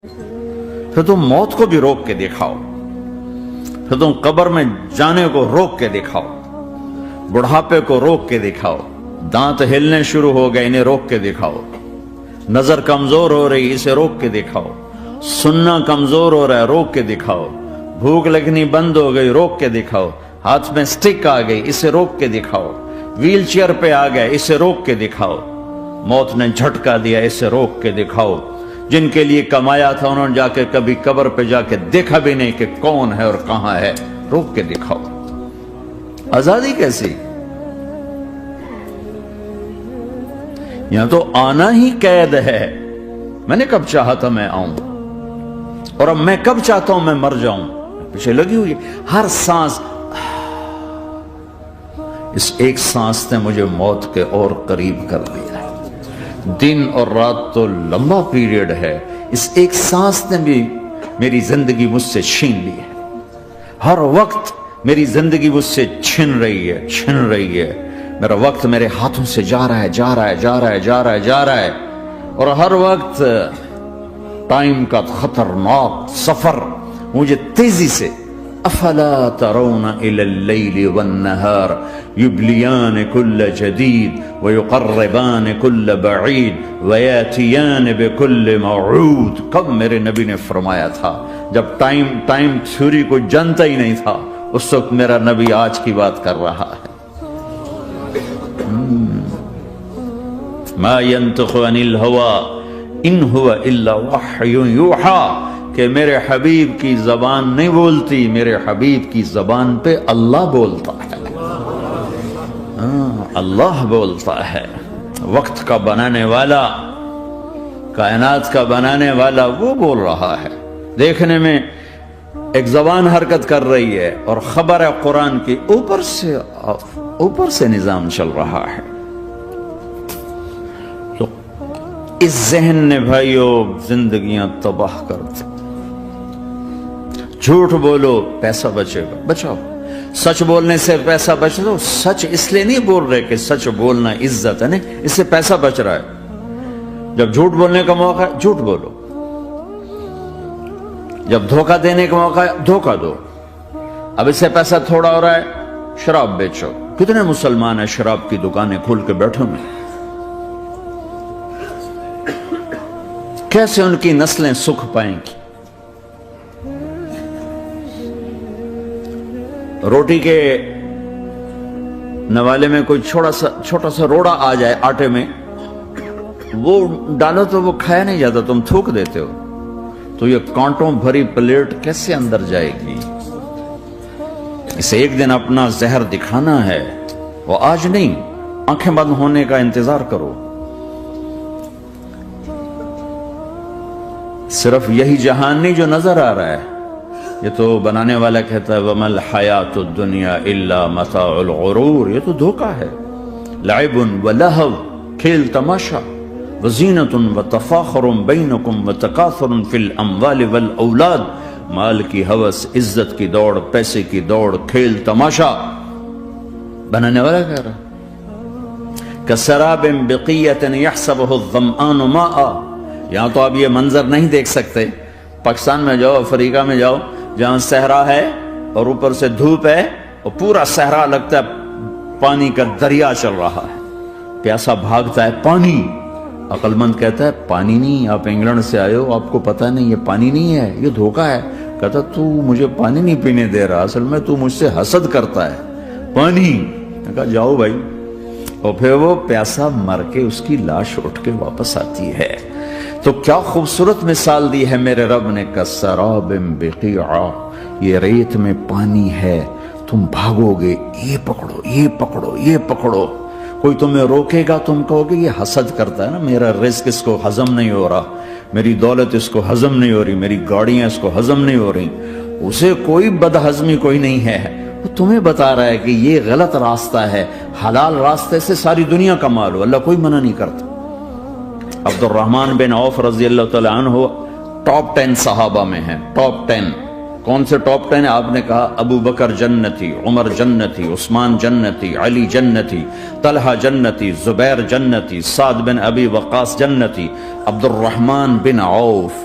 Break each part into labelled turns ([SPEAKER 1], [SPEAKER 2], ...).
[SPEAKER 1] پھر تم موت کو بھی روک کے دکھاؤ، پھر تم قبر میں جانے کو روک کے دکھاؤ، بڑھاپے کو روک کے دکھاؤ، دانت ہلنے شروع ہو گئے انہیں روک کے دکھاؤ، نظر کمزور ہو رہی اسے روک کے دکھاؤ، سننا کمزور ہو رہا ہے روک کے دکھاؤ، بھوک لگنی بند ہو گئی روک کے دکھاؤ، ہاتھ میں سٹک آ گئی اسے روک کے دکھاؤ، ویل چیئر پہ آ گئے اسے روک کے دکھاؤ، موت نے جھٹکا دیا اسے روک کے دکھاؤ، جن کے لیے کمایا تھا انہوں نے جا کے کبھی قبر پہ جا کے دیکھا بھی نہیں کہ کون ہے اور کہاں ہے، روک کے دکھاؤ۔ آزادی کیسی؟ یہاں تو آنا ہی قید ہے۔ میں نے کب چاہا تھا میں آؤں، اور اب میں کب چاہتا ہوں میں مر جاؤں، پیچھے لگی ہوئی ہر سانس، اس ایک سانس نے مجھے موت کے اور قریب کر دیا ہے۔ دن اور رات تو لمبا پیریڈ ہے، اس ایک سانس نے بھی میری زندگی مجھ سے چھین لی ہے۔ ہر وقت میری زندگی مجھ سے چھن رہی ہے، میرا وقت میرے ہاتھوں سے جا رہا ہے، اور ہر وقت ٹائم کا خطرناک سفر مجھے تیزی سے افلا ترون الى اللیل والنہار یبلیان کل جدید ویقربان کل بعید ویاتیان بکل موعود۔ کب میرے نبی نے فرمایا تھا؟ جب ٹائم تھیوری کو جانتا ہی نہیں تھا، اس وقت میرا نبی آج کی بات کر رہا ہے۔ ما ينطق عن الهوى ان هو الا وحی یوحی، کہ میرے حبیب کی زبان نہیں بولتی، میرے حبیب کی زبان پہ اللہ بولتا ہے، اللہ بولتا ہے۔ وقت کا بنانے والا، کائنات کا بنانے والا وہ بول رہا ہے۔ دیکھنے میں ایک زبان حرکت کر رہی ہے اور خبر ہے قرآن کی، اوپر سے نظام چل رہا ہے۔ تو اس ذہن نے بھائیو زندگیاں تباہ کر دی۔ جھوٹ بولو پیسہ بچے گا، بچاؤ۔ سچ بولنے سے پیسہ بچ دو، سچ اس لیے نہیں بول رہے کہ سچ بولنا عزت ہے، نہیں، اس سے پیسہ بچ رہا ہے۔ جب جھوٹ بولنے کا موقع ہے جھوٹ بولو، جب دھوکہ دینے کا موقع ہے دھوکہ دو۔ اب اس سے پیسہ تھوڑا ہو رہا ہے، شراب بیچو۔ کتنے مسلمان ہیں شراب کی دکانیں کھول کے بیٹھے ہوئے، کیسے ان کی نسلیں سکھ پائیں گی؟ روٹی کے نوالے میں کوئی چھوٹا سا روڑا آ جائے آٹے میں، وہ ڈالو تو وہ کھایا نہیں جاتا، تم تھوک دیتے ہو، تو یہ کانٹوں بھری پلیٹ کیسے اندر جائے گی؟ اسے ایک دن اپنا زہر دکھانا ہے، وہ آج نہیں، آنکھیں بند ہونے کا انتظار کرو۔ صرف یہی جہان نہیں جو نظر آ رہا ہے، یہ تو بنانے والا کہتا ہے وَمَا الْحَيَاةُ الدُّنْيَا إِلَّا مَتَاعُ الْغُرُورِ، یہ تو دھوکہ ہے۔ لَعِبٌ وَلَهْوٌ، کھیل تماشا، وَزِينَةٌ وَتَفَاخُرٌ بَيْنَكُمْ وَتَكَاثُرٌ فِي الْأَمْوَالِ وَالْأَوْلَادِ، مال کی ہوس، عزت کی دوڑ، پیسے کی دوڑ، کھیل تماشا۔ بنانے والا کہہ رہا كَسَرَابٍ بِقِيَّةٍ يَحْسَبُهُ الظَّمْآنُ مَاءً، یہاں تو آپ یہ منظر نہیں دیکھ سکتے۔ پاکستان میں جاؤ، افریقہ میں جاؤ، جہاں صحرا ہے اور اوپر سے دھوپ ہے اور پورا صحرا لگتا ہے پانی کا دریا چل رہا ہے، پیاسا بھاگتا ہے پانی۔ عقل مند کہتا ہے پانی نہیں، آپ انگلینڈ سے آئے ہو، آپ کو پتہ نہیں یہ پانی نہیں ہے، یہ دھوکہ ہے۔ کہتا تو مجھے پانی نہیں پینے دے رہا، اصل میں تو مجھ سے حسد کرتا ہے، پانی۔ میں کہا جاؤ بھائی، اور پھر وہ پیاسا مر کے اس کی لاش اٹھ کے واپس آتی ہے۔ تو کیا خوبصورت مثال دی ہے میرے رب نے، کسراب بقیع، یہ ریت میں پانی ہے، تم بھاگو گے، یہ پکڑو یہ پکڑو یہ پکڑو، کوئی تمہیں روکے گا، تم کہو گے یہ حسد کرتا ہے نا، میرا رزق اس کو ہضم نہیں ہو رہا، میری دولت اس کو ہضم نہیں ہو رہی، میری گاڑیاں اس کو ہضم نہیں ہو رہی، اسے کوئی بدہضمی کوئی نہیں ہے، وہ تمہیں بتا رہا ہے کہ یہ غلط راستہ ہے، حلال راستے سے ساری دنیا کا مال ہو، اللہ کوئی منع نہیں کرتا۔ عبد الرحمن بن عوف رضی اللہ تعالیٰ عنہ ٹاپ 10 صحابہ میں ہیں، ٹاپ 10۔ کون سے ٹاپ 10 ہے؟ آپ نے کہا ابو بکر جنتی، عمر جنتی، عثمان جنتی، علی جنتی، طلحہ جنتی، زبیر جنتی، سعد بن ابی وقاص جنتی، عبد الرحمن بن عوف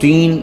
[SPEAKER 1] 3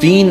[SPEAKER 1] 3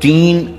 [SPEAKER 1] 3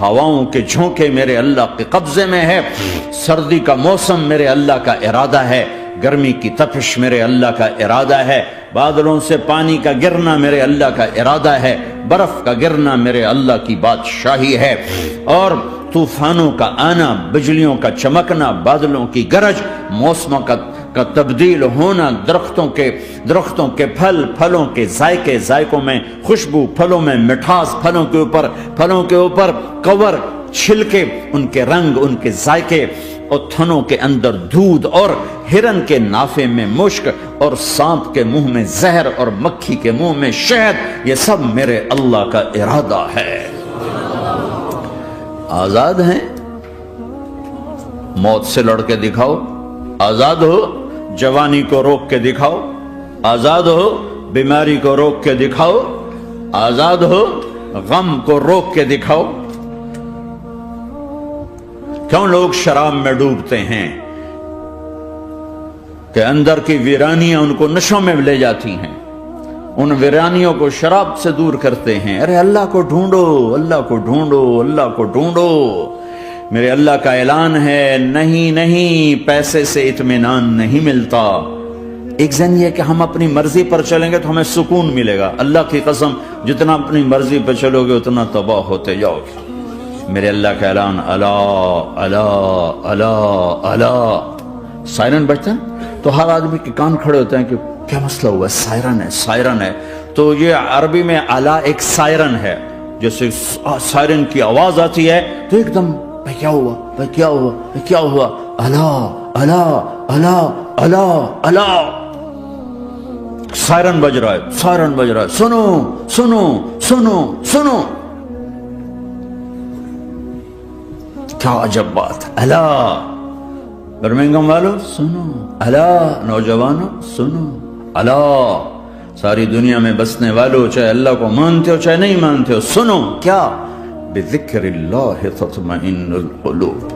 [SPEAKER 1] ہواؤں کے جھونکے میرے اللہ کے قبضے میں ہے، سردی کا موسم میرے اللہ کا ارادہ ہے، گرمی کی تپش میرے اللہ کا ارادہ ہے، بادلوں سے پانی کا گرنا میرے اللہ کا ارادہ ہے، برف کا گرنا میرے اللہ کی بادشاہی ہے، اور طوفانوں کا آنا، بجلیوں کا چمکنا، بادلوں کی گرج، موسموں کا تبدیل ہونا، درختوں کے پھلوں کے ذائقوں میں خوشبو، پھلوں میں مٹھاس، پھلوں کے اوپر کور، چھلکے، ان کے رنگ، ان کے ذائقے، اور تھنوں کے اندر دودھ، اور ہرن کے نافے میں مشک، اور سانپ کے منہ میں زہر، اور مکھی کے منہ میں شہد، یہ سب میرے اللہ کا ارادہ ہے۔ آزاد ہیں؟ موت سے لڑ کے دکھاؤ، آزاد ہو، جوانی کو روک کے دکھاؤ، آزاد ہو، بیماری کو روک کے دکھاؤ، آزاد ہو، غم کو روک کے دکھاؤ۔ کیوں لوگ شراب میں ڈوبتے ہیں؟ کہ اندر کی ویرانیاں ان کو نشوں میں لے جاتی ہیں، ان ویرانیوں کو شراب سے دور کرتے ہیں۔ ارے اللہ کو ڈھونڈو، اللہ کو ڈھونڈو، اللہ کو ڈھونڈو۔ میرے اللہ کا اعلان ہے، نہیں پیسے سے اطمینان نہیں ملتا۔ ایک ذہن یہ کہ ہم اپنی مرضی پر چلیں گے تو ہمیں سکون ملے گا۔ اللہ کی قسم، جتنا اپنی مرضی پر چلو گے اتنا تباہ ہوتے جاؤ گے۔ میرے اللہ کا اعلان، الا الا الا الا، سائرن بجتا ہے تو ہر آدمی کے کان کھڑے ہوتے ہیں کہ کیا مسئلہ ہوا ہے، سائرن ہے۔ تو یہ عربی میں الا ایک سائرن ہے، جیسے سائرن کی آواز آتی ہے تو ایک دم کیا ہوا، الا الا الا الا الا، سائرن بج رہا ہے، سنو سنو سنو سنو۔ کیا عجب بات، الا برمنگم والو سنو، الا نوجوانوں سنو، الا ساری دنیا میں بسنے والو، چاہے اللہ کو مانتے ہو چاہے نہیں مانتے ہو، سنو۔ کیا؟ بذکر اللہ تطمئن القلوب،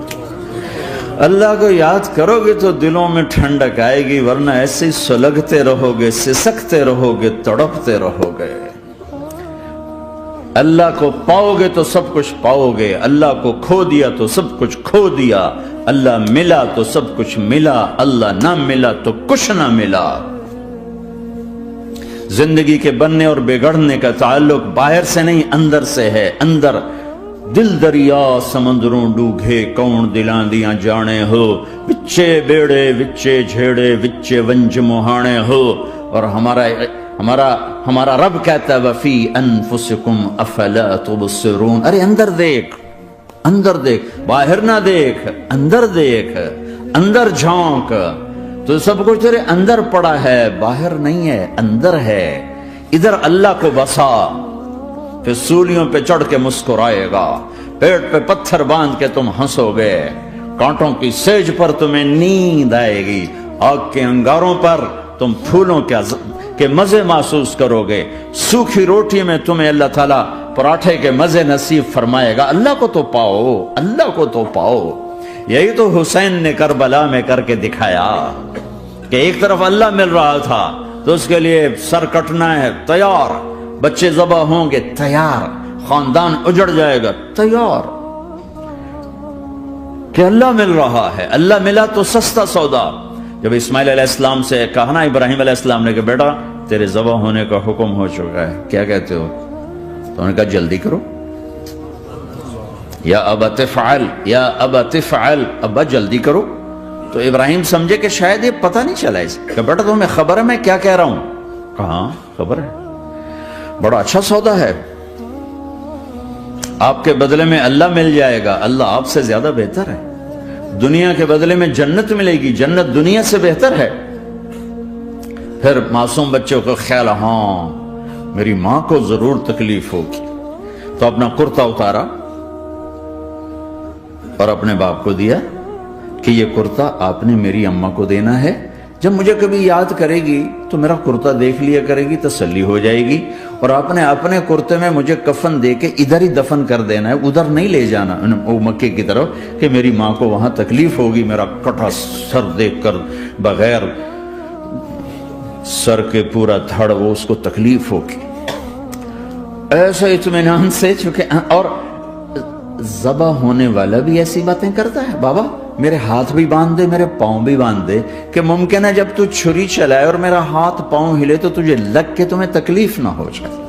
[SPEAKER 1] اللہ کو یاد کرو گے تو دلوں میں ٹھنڈک آئے گی، ورنہ ایسے سلگتے رہو گے، سسکتے رہو گے، تڑپتے رہو گے۔ اللہ کو پاؤ گے تو سب کچھ پاؤ گے، اللہ کو کھو دیا تو سب کچھ کھو دیا، اللہ ملا تو سب کچھ ملا، اللہ نہ ملا تو کچھ نہ ملا۔ زندگی کے بننے اور بگڑنے کا تعلق باہر سے نہیں اندر سے ہے۔ اندر دل دریا سمندروں ڈوگے، کون دلاں دیاں جانے ہو، وچے بیڑے وچے جھیڑے وچے ونج مہانے ہو۔ اور ہمارا رب کہتا ہے وفی انفسکم افلا تبصرون، ارے اندر دیکھ، باہر نہ دیکھ، اندر دیکھ، اندر جھونک، تو سب کچھ تیرے اندر پڑا ہے، باہر نہیں ہے، اندر ہے۔ ادھر اللہ کو بسا، پھر سولیوں پہ چڑھ کے مسکرائے گا، پیٹ پہ پتھر باندھ کے تم ہنسو گے، کانٹوں کی سیج پر تمہیں نیند آئے گی، آگ کے انگاروں پر تم پھولوں کے مزے محسوس کرو گے، سوکھی روٹی میں تمہیں اللہ تعالیٰ پراٹھے کے مزے نصیب فرمائے گا۔ اللہ کو تو پاؤ، اللہ کو تو پاؤ۔ یہی تو حسین نے کربلا میں کر کے دکھایا کہ ایک طرف اللہ مل رہا تھا تو اس کے لیے سر کٹنا ہے، تیار، بچے ذبح ہوں گے، تیار، خاندان اجڑ جائے گا، تیار، کہ اللہ مل رہا ہے۔ اللہ ملا تو سستا سودا۔ جب اسماعیل علیہ السلام سے کہا نا ابراہیم علیہ السلام نے کہ بیٹا تیرے ذبح ہونے کا حکم ہو چکا ہے، کیا کہتے ہو؟ تو انہوں نے کہا جلدی کرو، یا ابا تفعل، یا ابا تفعل، ابا جلدی کرو۔ تو ابراہیم سمجھے کہ شاید یہ پتہ نہیں چلا اس کہ بیٹا تمہیں خبر ہے میں کیا کہہ رہا ہوں؟ کہاں خبر ہے، بڑا اچھا سودا ہے، آپ کے بدلے میں اللہ مل جائے گا، اللہ آپ سے زیادہ بہتر ہے، دنیا کے بدلے میں جنت ملے گی، جنت دنیا سے بہتر ہے۔ پھر معصوم بچوں کو خیال، ہاں میری ماں کو ضرور تکلیف ہوگی، تو اپنا کرتا اتارا اور اپنے باپ کو دیا کہ یہ کرتا آپ نے میری اماں کو دینا ہے، جب مجھے کبھی یاد کرے گی تو میرا کرتا دیکھ لیا کرے گی، تسلی ہو جائے گی، اور آپ نے اپنے کرتے میں مجھے کفن دے کے ادھر ہی دفن کر دینا ہے، ادھر نہیں لے جانا مکے کی طرف کہ میری ماں کو وہاں تکلیف ہوگی، میرا کٹا سر دیکھ کر بغیر سر کے پورا دھڑ وہ اس کو تکلیف ہوگی۔ ایسے اطمینان سے، چونکہ اور ذبح ہونے والا بھی ایسی باتیں کرتا ہے، بابا میرے ہاتھ بھی باندھ دے، میرے پاؤں بھی باندھ دے، کہ ممکن ہے جب تو چھری چلائے اور میرا ہاتھ پاؤں ہلے تو تجھے لگ کے تمہیں تکلیف نہ ہو جائے۔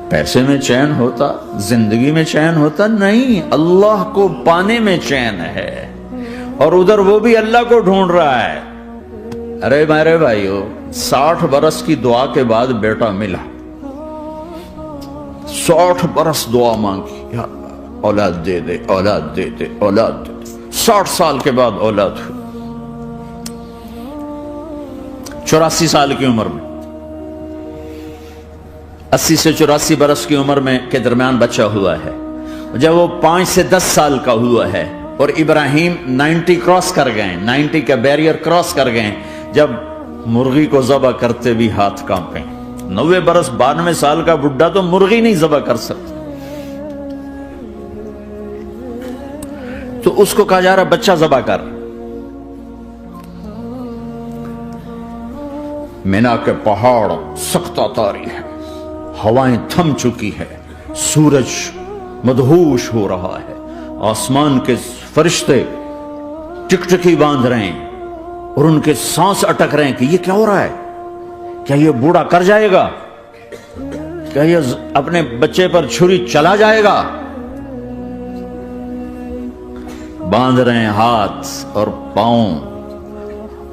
[SPEAKER 1] پیسے میں چین ہوتا، زندگی میں چین ہوتا نہیں، اللہ کو پانے میں چین ہے، اور ادھر وہ بھی اللہ کو ڈھونڈ رہا ہے۔ ارے میرے بھائیو، 60 برس کی دعا کے بعد بیٹا ملا، 60 برس دعا مانگی، یا اولاد دے دے، اولاد دے دے، اولاد دے دے، 60 سال کے بعد اولاد ہوئی، 84 سال کی عمر میں، 80 سے 84 برس کی عمر میں کے درمیان بچہ ہوا ہے۔ جب وہ 5 سے 10 سال کا ہوا ہے اور ابراہیم 90 کراس کر گئے، 90 کا بیریئر کراس کر گئے، جب مرغی کو ذبح کرتے بھی ہاتھ کانپے، 90 برس 92 سال کا بڈھا تو مرغی نہیں ذبح کر سکتا، تو اس کو کہا جا رہا بچہ ذبح کر۔ مینا کے پہاڑ سختہ تاری ہے، ہوائیں تھم چکی ہے، سورج مدہوش ہو رہا ہے، آسمان کے فرشتے ٹکٹکی باندھ رہے ہیں اور ان کے سانس اٹک رہے ہیں کہ یہ کیا ہو رہا ہے، کیا یہ بوڑھا کر جائے گا، کیا یہ اپنے بچے پر چھری چلا جائے گا؟ باندھ رہے ہیں ہاتھ اور پاؤں،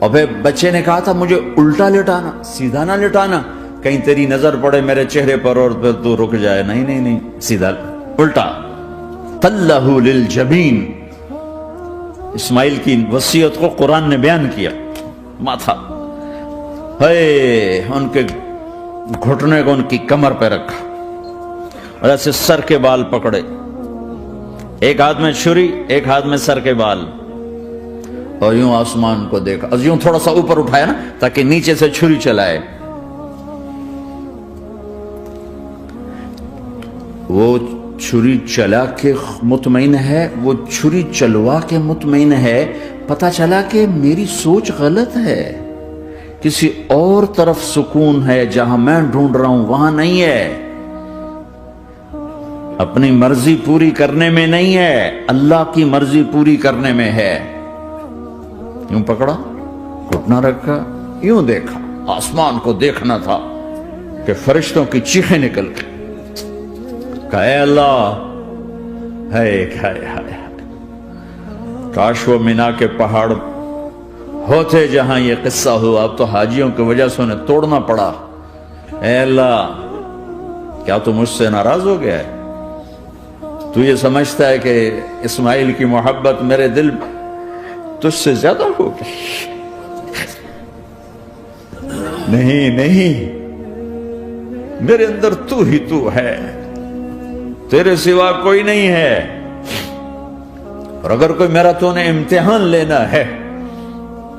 [SPEAKER 1] اور پھر بچے نے کہا تھا مجھے الٹا لٹانا، سیدھا نہ لٹانا، کہیں تیری نظر پڑے میرے چہرے پر اور پھر تو رک جائے، نہیں نہیں نہیں، سیدھا الٹا۔ تلہ للجبین، اسماعیل کی وصیت کو قرآن نے بیان کیا، ماتھا ہے ان کے گھٹنے کو ان کی کمر پہ رکھا اور ایسے سر کے بال پکڑے، ایک ہاتھ میں چھری، ایک ہاتھ میں سر کے بال، اور یوں آسمان کو دیکھا، یوں تھوڑا سا اوپر اٹھایا نا تاکہ نیچے سے چھری چلائے۔ وہ چھری چلا کے مطمئن ہے، وہ چھری چلوا کے مطمئن ہے، پتہ چلا کہ میری سوچ غلط ہے، کسی اور طرف سکون ہے، جہاں میں ڈھونڈ رہا ہوں وہاں نہیں ہے، اپنی مرضی پوری کرنے میں نہیں ہے، اللہ کی مرضی پوری کرنے میں ہے۔ یوں پکڑا، گھٹنا رکھا، یوں دیکھا، آسمان کو دیکھنا تھا کہ فرشتوں کی چیخیں نکل گئی، کہ اے اللہ، ہے کاش وہ مینا کے پہاڑ ہوتے جہاں یہ قصہ ہوا، اب تو حاجیوں کی وجہ سے انہیں توڑنا پڑا۔ اے اللہ، کیا تو مجھ سے ناراض ہو گیا ہے؟ تو یہ سمجھتا ہے کہ اسماعیل کی محبت میرے دل تجھ سے زیادہ ہوگی؟ نہیں نہیں، میرے اندر تو ہی تو ہے، تیرے سوا کوئی نہیں ہے، اور اگر کوئی میرا تو نے امتحان لینا ہے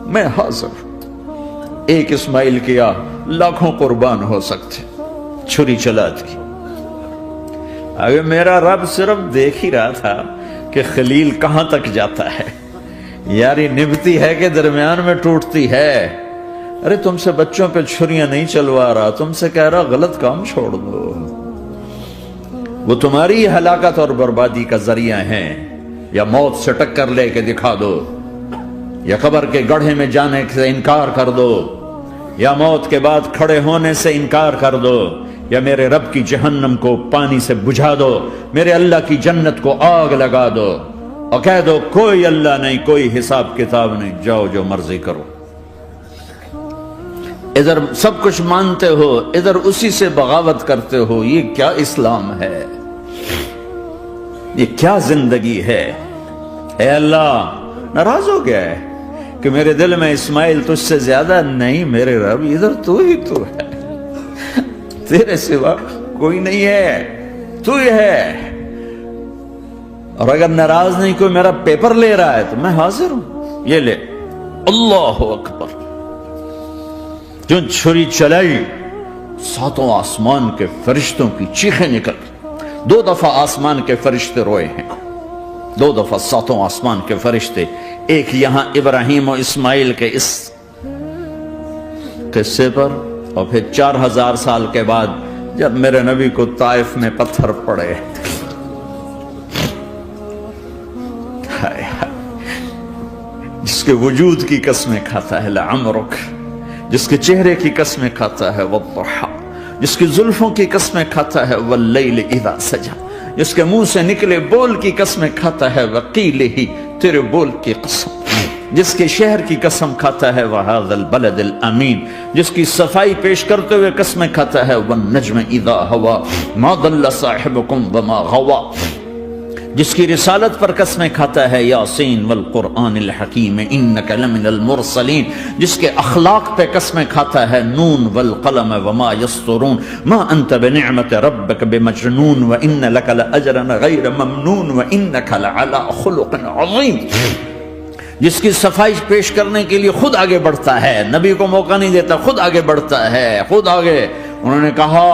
[SPEAKER 1] میں حاضر ہوں۔ ایک اسماعیل کیا لاکھوں قربان ہو سکتے، چھری چلا دی۔ اگر میرا رب صرف دیکھ ہی رہا تھا کہ خلیل کہاں تک جاتا ہے، یاری نبھتی ہے کہ درمیان میں ٹوٹتی ہے۔ ارے تم سے بچوں پہ چھریاں نہیں چلوا رہا، تم سے کہہ رہا غلط کام چھوڑ دو، وہ تمہاری ہلاکت اور بربادی کا ذریعہ ہیں، یا موت سے ٹکر لے کے دکھا دو، یا قبر کے گڑھے میں جانے سے انکار کر دو، یا موت کے بعد کھڑے ہونے سے انکار کر دو، یا میرے رب کی جہنم کو پانی سے بجھا دو، میرے اللہ کی جنت کو آگ لگا دو، اور کہہ دو کوئی اللہ نہیں، کوئی حساب کتاب نہیں، جاؤ جو مرضی کرو۔ ادھر سب کچھ مانتے ہو، ادھر اسی سے بغاوت کرتے ہو، یہ کیا اسلام ہے؟ یہ کیا زندگی ہے؟ اے اللہ، ناراض ہو گیا ہے کہ میرے دل میں اسماعیل تجھ سے زیادہ نہیں، میرے رب ادھر تو ہی تو ہے، تیرے سوا کوئی نہیں ہے، تو ہی ہے، اور اگر ناراض نہیں کوئی میرا پیپر لے رہا ہے تو میں حاضر ہوں، یہ لے۔ اللہ اکبر، جو چھری چلائی، 7 آسمان کے فرشتوں کی چیخیں نکل، 2 دفعہ آسمان کے فرشتے روئے ہیں، 2 دفعہ 7 آسمان کے فرشتے، ایک یہاں ابراہیم و اسماعیل کے اس قصے پر، اور پھر 4000 سال کے بعد جب میرے نبی کو طائف میں پتھر پڑے، جس کے وجود کی قسمیں کھاتا ہے لعمرک، جس کے چہرے کی قسمیں کھاتا ہے والضحى، جس کی زلفوں کی قسمیں کھاتا ہے واللیل اذا سجا، جس کے منہ سے نکلے بول کی قسمیں کھاتا ہے وقیلہ، تیرے بول کی قسم، جس کے شہر کی قسم کھاتا ہے وہذا البلد الامین، جس کی صفائی پیش کرتے ہوئے قسمیں کھاتا ہے والنجم اذا ہوا ما ضل صاحبکم وما غوا، جس کی رسالت پر قسمیں کھاتا ہے یاسین والقرآن الحکیم انک لمن المرسلین، جس کے اخلاق پہ قسمیں کھاتا ہے نون والقلم وما یسطرون ما انت بنعمت ربک بمجنون وان لک لاجرا غیر ممنون وانک لعلی خلق عظیم، جس کی صفائی پیش کرنے کے لیے خود آگے بڑھتا ہے، نبی کو موقع نہیں دیتا، خود آگے بڑھتا ہے، خود آگے۔ انہوں نے کہا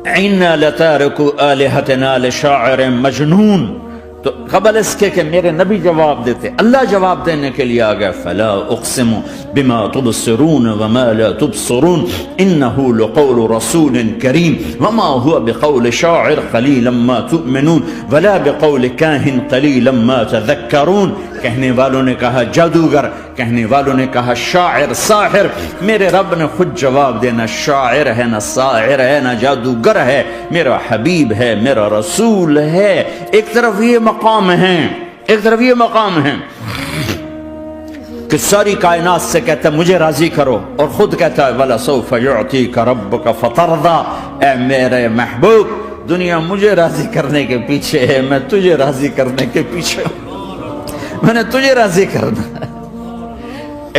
[SPEAKER 1] اِنَّا لَتَارِكُ آلِهَتِنَا لِشَاعِرٍ مَجْنُونَ، تو قبل اس کے کہ میرے نبی جواب دیتے، اللہ جواب دینے کے لیے آگیا فَلَا أُقْسِمُ بِمَا تُبْصِرُونَ وَمَا لَا تُبْصِرُونَ إِنَّهُ لَقَوْلُ رَسُولٍ كَرِيمٍ وَمَا هُوَ بِقَوْلِ شَاعِرٍ قَلِيلًا مَا تُؤْمِنُونَ وَلَا بِقَوْلِ كَاهِنٍ قَلِيلًا مَا تَذَكَّرُونَ۔ کہنے والوں نے کہا جادوگر، کہنے والوں نے کہا شاعر، ساحر، میرے رب نے خود جواب دینا شاعر ہے نہ ساحر ہے نہ جادوگر ہے، میرا حبیب ہے، میرا رسول ہے۔ ایک طرف یہ مقام ہے، ایک طرف یہ مقام ہے کہ ساری کائنات سے کہتا ہے مجھے راضی کرو، اور خود کہتا ہے وَلَسَوْفَ يُعْطِيكَ رَبُّكَ فَتَرْضَىٰ، اے میرے محبوب دنیا مجھے راضی کرنے کے پیچھے ہے، میں تجھے راضی کرنے کے پیچھے ہوں، میں نے تجھے راضی کرنا ہے۔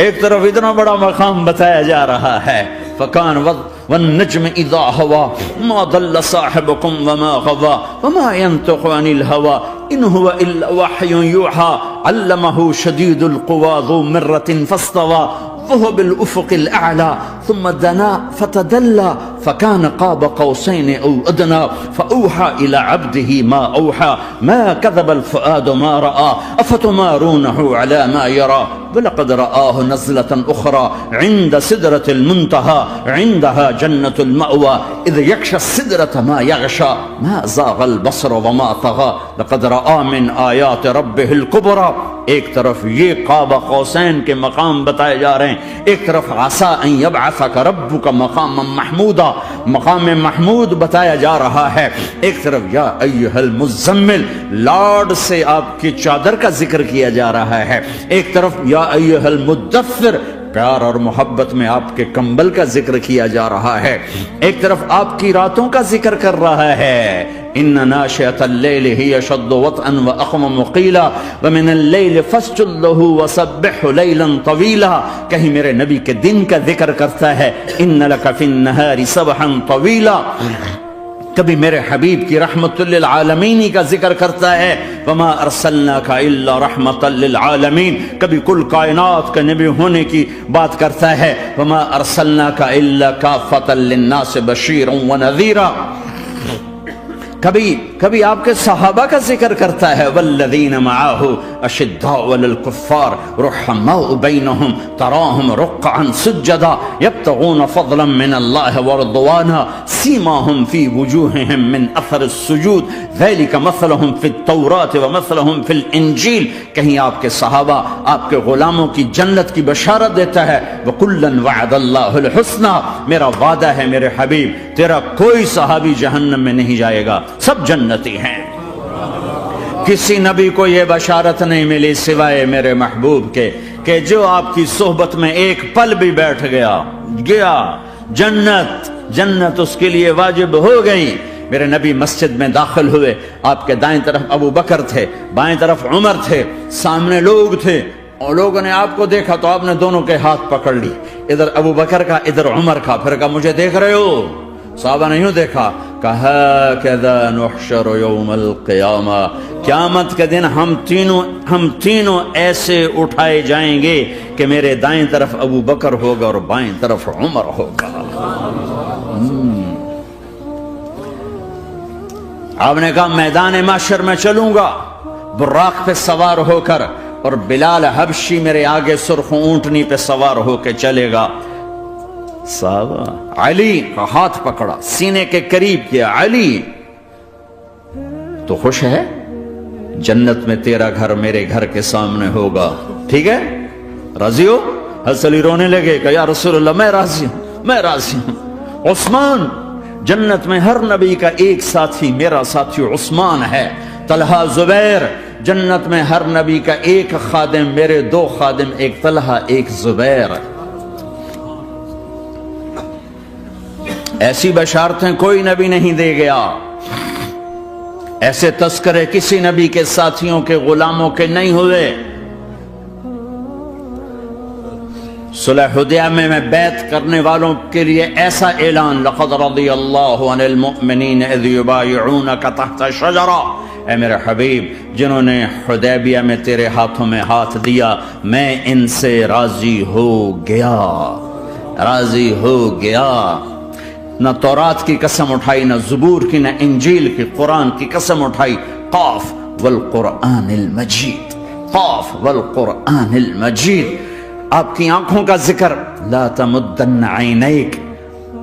[SPEAKER 1] ایک طرف اتنا بڑا مقام بتایا جا رہا ہے فَكَانَ وَالنَّجْمِ إِذَا هَوَىٰ مَا ضَلَّ صَاحِبُكُمْ وَمَا غَوَىٰ وَمَا يَنطِقُ عَنِ الْهَوَىٰ إِنْ هُوَ إِلَّا وَحْيٌ يُوحَىٰ عَلَّمَهُ شَدِيدُ الْقُوَىٰ ذُو مِرَّةٍ فَاسْتَوَىٰ وَهُوَ بِالْأُفُقِ الْأَعْلَىٰ ثُمَّ دَنَا فَتَدَلَّىٰ فَكَانَ قَابَ قَوْسَيْنِ أَوْ أَدْنَىٰ فَأَوْحَىٰ إِلَىٰ عَبْدِهِ مَا أَوْحَىٰ مَا كَذَبَ الْفُؤَادُ مَا رَأَىٰ أَفَتُمَارُونَهُ عَلَىٰ مَا يَرَىٰ وَلَقَدْ رَآهُ نَزْلَةً أُخْرَىٰ عِندَ سِدْرَةِ الْمُنتَهَىٰ عِندَهَا جَنَّةُ الْمَأْوَىٰ إِذْ يَغْشَى السِّدْرَةَ مَا يَغْشَىٰ مَا زَاغَ الْبَصَرُ وَمَا طَغَىٰ لَقَدْ رَآ مِنْ آيَاتِ رَبِّهِ الْكُبْرَىٰ۔ ایک طرف یہ قاب قوسین کے مقام بتائے جا رہے ہیں، ایک طرف عسیٰ ان یبعثک ربک مقاما محمودا، مقام محمود بتایا جا رہا ہے، ایک طرف یا ایھا المزمل لاڈ سے آپ کی چادر کا ذکر کیا جا رہا ہے، ایک طرف یا ایھا المدثر پیار اور محبت میں آپ کے کمبل کا ذکر کیا جا رہا ہے، ایک طرف آپ کی راتوں کا ذکر کر رہا ہے ان ناشئۃ اللیل ہی اشد وطئا واقوم قیلا ومن اللیل فاسجد لہ وسبحہ لیلا طویلا، کہیں میرے نبی کے دن کا ذکر کرتا ہے ان لک فی النہار سبحا طویلا، کبھی میرے حبیب کی رحمت للعالمین کا ذکر کرتا ہے وما ارسلناک الا رحمت للعالمین، کبھی کل کائنات کا نبی ہونے کی بات کرتا ہے وما ارسلناک الا کافۃ للناس بشیرا ونذیرا، کبھی آپ کے صحابہ کا ذکر کرتا ہے والذین معاہ اشداء علی الکفار رحماء بینہم تراہم رکعا سجدا یبتغون فضلا من اللہ ورضوانا سیماہم فی وجوہہم من اثر السجود ذلک مثلہم فی التوراۃ ومثلہم فی الانجیل، کہیں آپ کے صحابہ آپ کے غلاموں کی جنت کی بشارت دیتا ہے وکلا وعد اللہ الحسنى، میرا وعدہ ہے میرے حبیب تیرا کوئی صحابی جہنم میں نہیں جائے گا، سب جنتی ہیں۔ کسی نبی کو یہ بشارت نہیں ملی سوائے میرے محبوب کے کہ جو آپ کی صحبت میں ایک پل بھی بیٹھ گیا جنت اس کے لیے واجب ہو گئی۔ میرے نبی مسجد میں داخل ہوئے، آپ کے دائیں طرف ابو بکر تھے، بائیں طرف عمر تھے، سامنے لوگ تھے، اور لوگوں نے آپ کو دیکھا تو آپ نے دونوں کے ہاتھ پکڑ لی، ادھر ابو بکر کا ادھر عمر کا، پھر کہا مجھے دیکھ رہے ہو؟ صحابہ نے یوں دیکھا، کہا کذا نحشر یوم القیامہ، قیامت کے دن ہم تینوں ایسے اٹھائے جائیں گے کہ میرے دائیں طرف ابو بکر ہوگا اور بائیں طرف عمر ہوگا۔ آپ نے کہا میدان محشر میں چلوں گا براق پہ سوار ہو کر، اور بلال حبشی میرے آگے سرخ اونٹنی پہ سوار ہو کے چلے گا، صحابہ علی کا ہاتھ پکڑا، سینے کے قریب کیا، علی تو خوش ہے؟ جنت میں تیرا گھر میرے گھر کے سامنے ہوگا، ٹھیک ہے؟ راضی ہو؟ حضرت علی رونے لگے کہ یا رسول اللہ میں راضی ہوں، میں راضی ہوں۔ عثمان، جنت میں ہر نبی کا ایک ساتھی میرا ساتھی عثمان ہے۔ طلحہ، زبیر، جنت میں ہر نبی کا ایک خادم میرے دو خادم، ایک طلحہ ایک زبیر۔ ایسی بشارتیں کوئی نبی نہیں دے گیا، ایسے تذکرے کسی نبی کے ساتھیوں کے غلاموں کے نہیں ہوئے۔ صلح حدیبیہ میں بیعت کرنے والوں کے لیے ایسا اعلان، لقد رضی اللہ عن المؤمنین اذ یبایعونک تحت شجرہ، اے میرے حبیب جنہوں نے حدیبیہ میں تیرے ہاتھوں میں ہاتھ دیا، میں ان سے راضی ہو گیا، راضی ہو گیا۔ نہ تورات کی قسم اٹھائی، نہ زبور کی، نہ انجیل کی، قرآن کی قسم اٹھائی۔ قاف والقرآن المجید، قاف والقرآن المجید۔ آپ کی آنکھوں کا ذکر، لا تمدن عینیک،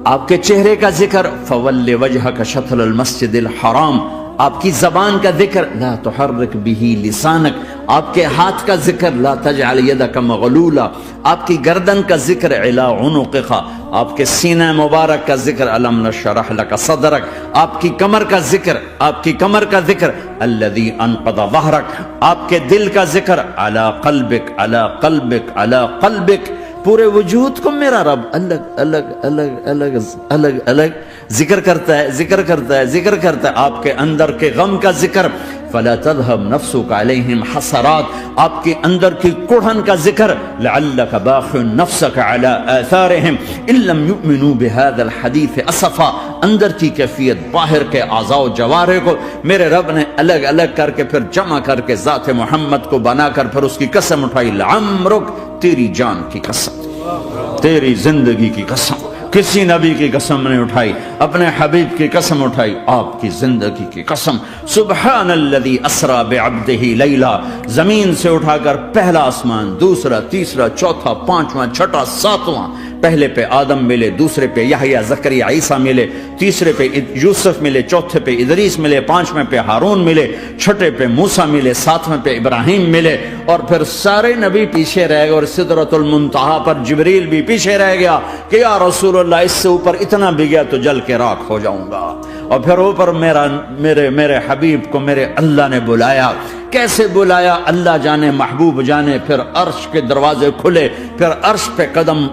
[SPEAKER 1] آپ کے چہرے کا ذکر، فول وجہک شطر المسجد الحرام، آپ کی زبان کا ذکر، لا تحرک بہ لسانک، آپ کے ہاتھ کا ذکر، لا تجعل یدک مغلولا، آپ کی گردن کا ذکر، علی عنقک، آپ کے سینہ مبارک کا ذکر، الم نشرح لک صدرک، آپ کی کمر کا ذکر، آپ کی کمر کا ذکر، الذی انقض ظہرک، آپ کے دل کا ذکر، علی قلبک، علی قلبک، علی قلبک۔ پورے وجود کو میرا رب الگ الگ الگ الگ الگ الگ ذکر کرتا ہے، ذکر کرتا ہے، ذکر کرتا ہے۔ آپ کے اندر کے غم کا ذکر، فلا تذهب نفسك عليهم حسرات، آپ کے اندر کی کڑھن کا ذکر، لعلك باخع نفسك على آثارهم ان لم يؤمنوا بهذا الحديث اسفا، اندر کی کیفیت، باہر کے اعضاء و جوارح کو میرے رب نے الگ الگ کر کے پھر جمع کر کے ذات محمد کو بنا کر پھر اس کی قسم اٹھائی، لعمرک، تیری جان کی قسم، تیری زندگی کی قسم۔ کسی نبی کی قسم نہیں اٹھائی، اپنے حبیب کی قسم اٹھائی، آپ کی زندگی کی قسم۔ سبحان الذی اسری بعبدہ لیلا، زمین سے اٹھا کر پہلا آسمان، دوسرا، تیسرا، چوتھا، پانچواں، چھٹا، ساتواں، پہلے پہ آدم ملے، دوسرے پہ یحییٰ، زکریا، عیسیٰ ملے، تیسرے پہ یوسف ملے، چوتھے پہ ادریس ملے، پانچویں پہ ہارون ملے، چھٹے پہ موسیٰ ملے، ساتویں پہ ابراہیم ملے، اور پھر سارے نبی پیچھے رہ گئے، اور سدرۃ المنتہا پر جبریل بھی پیچھے رہ گیا کہ یا رسول اللہ اس سے اوپر اتنا بھی گیا تو جل کے راکھ ہو جاؤں گا۔ اور پھر اوپر میرے حبیب کو میرے اللہ نے بلایا۔ کیسے بلایا اللہ جانے، محبوب جانے۔ پھر عرش کے دروازے کھلے، پھر عرش پہ قدم،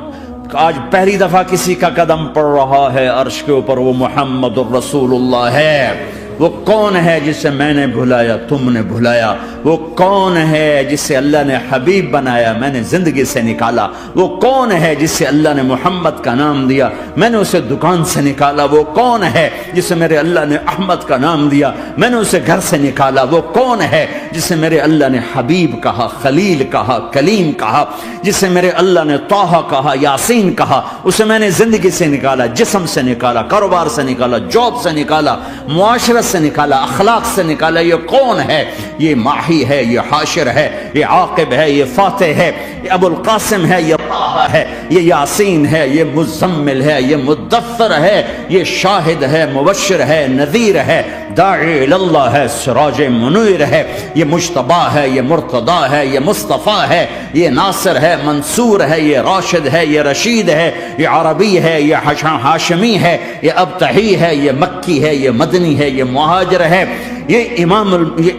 [SPEAKER 1] آج پہلی دفعہ کسی کا قدم پڑ رہا ہے عرش کے اوپر، وہ محمد الرسول اللہ ہے۔ وہ کون ہے جسے میں نے بھلایا، تم نے بھلایا؟ وہ کون ہے جسے اللہ نے حبیب بنایا، میں نے زندگی سے نکالا؟ وہ کون ہے جسے اللہ نے محمد کا نام دیا، میں نے اسے دکان سے نکالا؟ وہ کون ہے جسے میرے اللہ نے احمد کا نام دیا، میں نے اسے گھر سے نکالا؟ وہ کون ہے جسے میرے اللہ نے حبیب کہا، خلیل کہا، کلیم کہا، جسے میرے اللہ نے طٰہٰ کہا، یاسین کہا؟ اسے میں نے زندگی سے نکالا، جسم سے نکالا، کاروبار سے نکالا، جاب سے نکالا، معاشرت سے نکالا، اخلاق سے نکالا۔ یہ کون ہے؟ یہ ماہی ہے، یہ حاشر ہے، یہ عاقب ہے، یہ فاتح ہے، یہ ابو القاسم ہے، یہ طٰہٰ ہے، یہ یاسین ہے، یہ مزمل ہے، یہ مدثر ہے، یہ شاہد ہے، مبشر ہے، نذیر ہے، داعی اللہ ہے، سراج منیر ہے، یہ مجتبیٰ ہے، یہ مرتضیٰ ہے، یہ مصطفیٰ ہے، یہ ناصر ہے، منصور ہے، یہ راشد ہے، یہ رشید ہے، یہ عربی ہے، یہ ہاشمی ہے، یہ ابتحی ہے، یہ مکی ہے، یہ مدنی ہے، یہ مہاجر ہے، یہ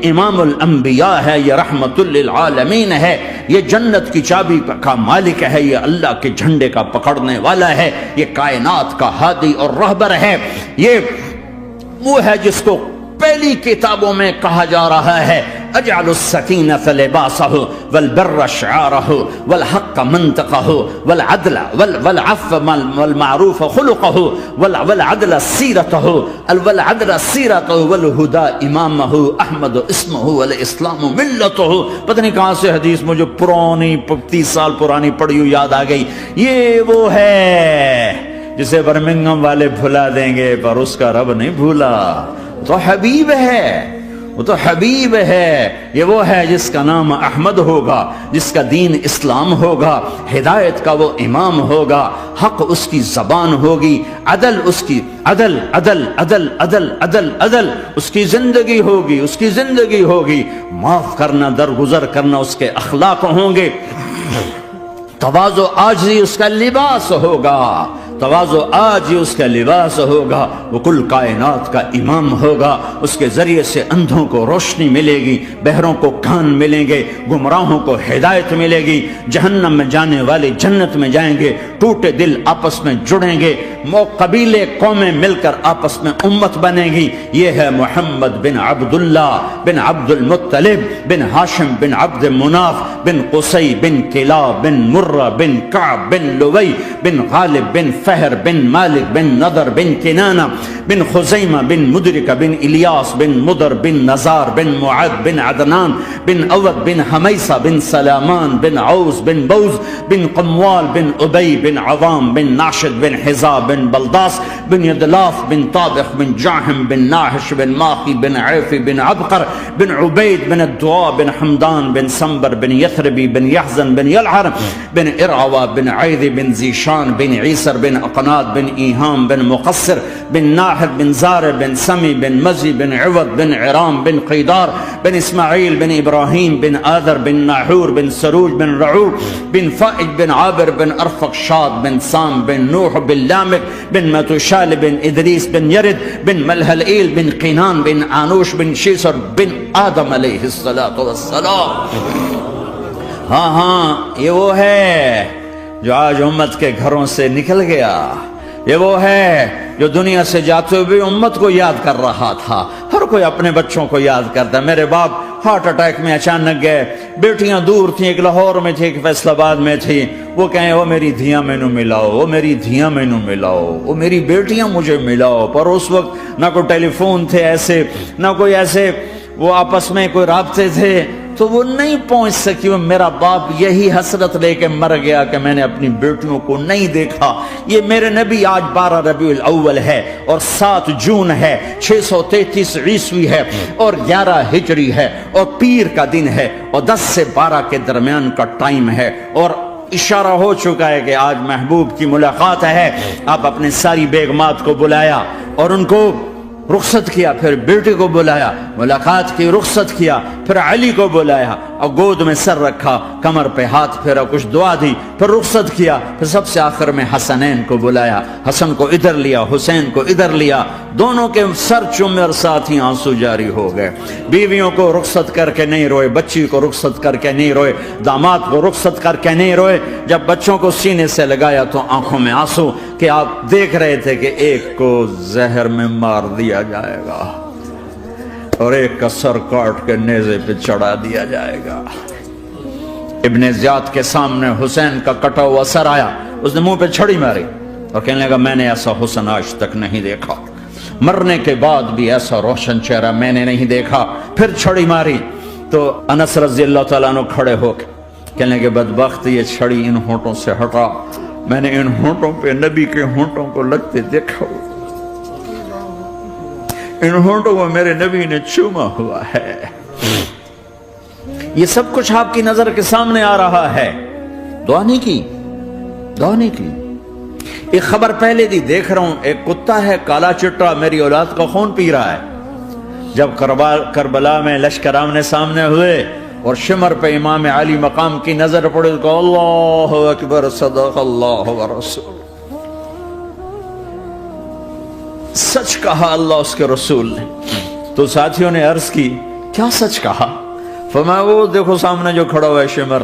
[SPEAKER 1] امام الانبیاء ہے، یہ رحمت للعالمین ہے، یہ جنت کی چابی کا مالک ہے، یہ اللہ کے جھنڈے کا پکڑنے والا ہے، یہ کائنات کا ہادی اور رہبر ہے۔ یہ وہ ہے جس کو پہلی کتابوں میں کہا جا رہا ہے اجعل السکینۃ لباسہ والبر شعارہ والحق منطقہ والعدل والعفو والمعروف خلقہ والعدل سیرتہ والعدل سیرتہ والہدى امامہ احمد اسمہ والاسلام ملتہ۔ پتہ نہیں کہاں سے حدیث مجھے پرانی 30 سال پرانی پڑھی ہوئی یاد آ گئی۔ یہ وہ ہے جسے برمنگھم والے بھلا دیں گے پر اس کا رب نہیں بھولا، تو حبیب ہے، وہ تو حبیب ہے، یہ وہ ہے جس کا نام احمد ہوگا، جس کا دین اسلام ہوگا، ہدایت کا وہ امام ہوگا، حق اس کی زبان ہوگی، عدل اس کی عدل عدل عدل عدل عدل عدل اس کی زندگی ہوگی، اس کی زندگی ہوگی، معاف کرنا، درگزر کرنا اس کے اخلاق ہوں گے، تواضع عاجزی اس کا لباس ہوگا، تواضع آج ہی اس کا لباس ہوگا، وہ کل کائنات کا امام ہوگا، اس کے ذریعے سے اندھوں کو روشنی ملے گی، بہروں کو کان ملیں گے، گمراہوں کو ہدایت ملے گی، جہنم میں جانے والے جنت میں جائیں گے، ٹوٹے دل آپس میں جڑیں گے، قبیلے قومیں مل کر آپس میں امت بنے گی۔ یہ ہے محمد بن عبداللہ بن عبد المطلب بن ہاشم بن عبد مناف بن قصی بن کلاب بن مرہ بن کعب بن لوی بن غالب بن فہر بن مالک بن نضر بن کنانہ بن خزیمہ بن مدرکہ بن الیاس بن مدر بن نزار بن معد بن عدنان بن اود بن حمیسہ بن سلامان بن عوز بن بوز بن قموال بن ابی بن عوام بن ناشد بن حزاب بن بلداس بن یدلاف بن طابخ بن جاہم بن ناحش بن ماقی بن عیفی بن عبقر بن عبید بن الدعاء بن حمدان بن سنبر بن یثربی بن یحزن بن یلعر بن ارعوا بن عیدی بن زیشان بن عیسر بن اقناد بن ایہام بن مقصر بن ناحر بن زار بن سمی بن مزی بن عوض بن عرام بن قیدار بن اسماعیل بن ابراہیم بن آذر بن ناحور بن سروج بن رعور بن فائج بن عابر بن ارفق شاد بن سام بن نوح بن لامک بن متوشال بن ادریس بن یرد بن ملہلئیل بن قینان بن آنوش بن شیسر بن آدم علیہ السلام۔ ہاں یہ وہ ہے جو آج امت کے گھروں سے نکل گیا، یہ وہ ہے جو دنیا سے جاتے ہوئے امت کو یاد کر رہا تھا۔ ہر کوئی اپنے بچوں کو یاد کرتا، میرے باپ ہارٹ اٹیک میں اچانک گئے، بیٹیاں دور تھیں، ایک لاہور میں تھی، ایک فیصل آباد میں تھی، وہ کہیں وہ میری دھیاں مینو ملاؤ، وہ میری دھیاں مینو ملاؤ، وہ میری بیٹیاں مجھے ملاؤ۔ پر اس وقت نہ کوئی ٹیلی فون تھے ایسے، نہ کوئی ایسے وہ آپس میں کوئی رابطے تھے، تو وہ نہیں پہنچ سکی۔ وہ میرا باپ یہی حسرت لے کے مر گیا کہ میں نے اپنی بیٹیوں کو نہیں دیکھا۔ یہ میرے نبی آج 12 ربیع الاول ہے اور 7 جون ہے، 633 عیسوی ہے اور 11 ہجری ہے اور پیر کا دن ہے اور 10 سے 12 کے درمیان کا ٹائم ہے، اور اشارہ ہو چکا ہے کہ آج محبوب کی ملاقات ہے۔ آپ اپنے ساری بیگمات کو بلایا اور ان کو رخصت کیا، پھر بیٹے کو بلایا، ملاقات کی، رخصت کیا، پھر علی کو بلایا اور گود میں سر رکھا، کمر پہ ہاتھ پھیرا، کچھ دعا دی، پھر رخصت کیا، پھر سب سے آخر میں حسنین کو بلایا، حسن کو ادھر لیا، حسین کو ادھر لیا، دونوں کے سر چومے اور ساتھ ہی آنسو جاری ہو گئے۔ بیویوں کو رخصت کر کے نہیں روئے، بچی کو رخصت کر کے نہیں روئے، داماد کو رخصت کر کے نہیں روئے، جب بچوں کو سینے سے لگایا تو آنکھوں میں آنسو کہ آپ دیکھ رہے تھے کہ ایک کو زہر میں مار دیا جائے گا اور ایک کا سر کاٹ کے نیزے پہ چڑھا دیا جائے گا۔ ابن زیاد کے سامنے حسین کا کٹا ہوا سر آیا، اس نے منہ پہ چھڑی ماری اور کہنے لگا میں نے ایسا حسن آج تک نہیں دیکھا، مرنے کے بعد بھی ایسا روشن چہرہ میں نے نہیں دیکھا۔ پھر چھڑی ماری تو انس رضی اللہ تعالیٰ عنہ کھڑے ہو کے کہنے کہ بدبخت یہ چھڑی ان ہونٹوں سے ہٹا، میں نے ان ہونٹوں پہ نبی کے ہونٹوں کو لگتے دیکھا، ان ہونٹوں کو میرے نبی نے چوما ہوا ہے۔ یہ سب کچھ آپ کی نظر کے سامنے آ رہا ہے، دعا نہیں کی، دعا نہیں کی۔ ایک خبر پہلے دی دیکھ رہا ہوں، ایک کتا ہے کالا چٹا میری اولاد کا خون پی رہا ہے۔ جب کربلا میں لشکر آمنے سامنے ہوئے اور شمر پہ امام علی مقام کی نظر پڑے تو اللہ اکبر صدق اللہ ورسول، سچ کہا اللہ اس کے رسول نے۔ تو ساتھیوں نے عرض کی کیا سچ کہا؟ فرمایا وہ دیکھو سامنے جو کھڑا ہوا ہے شمر،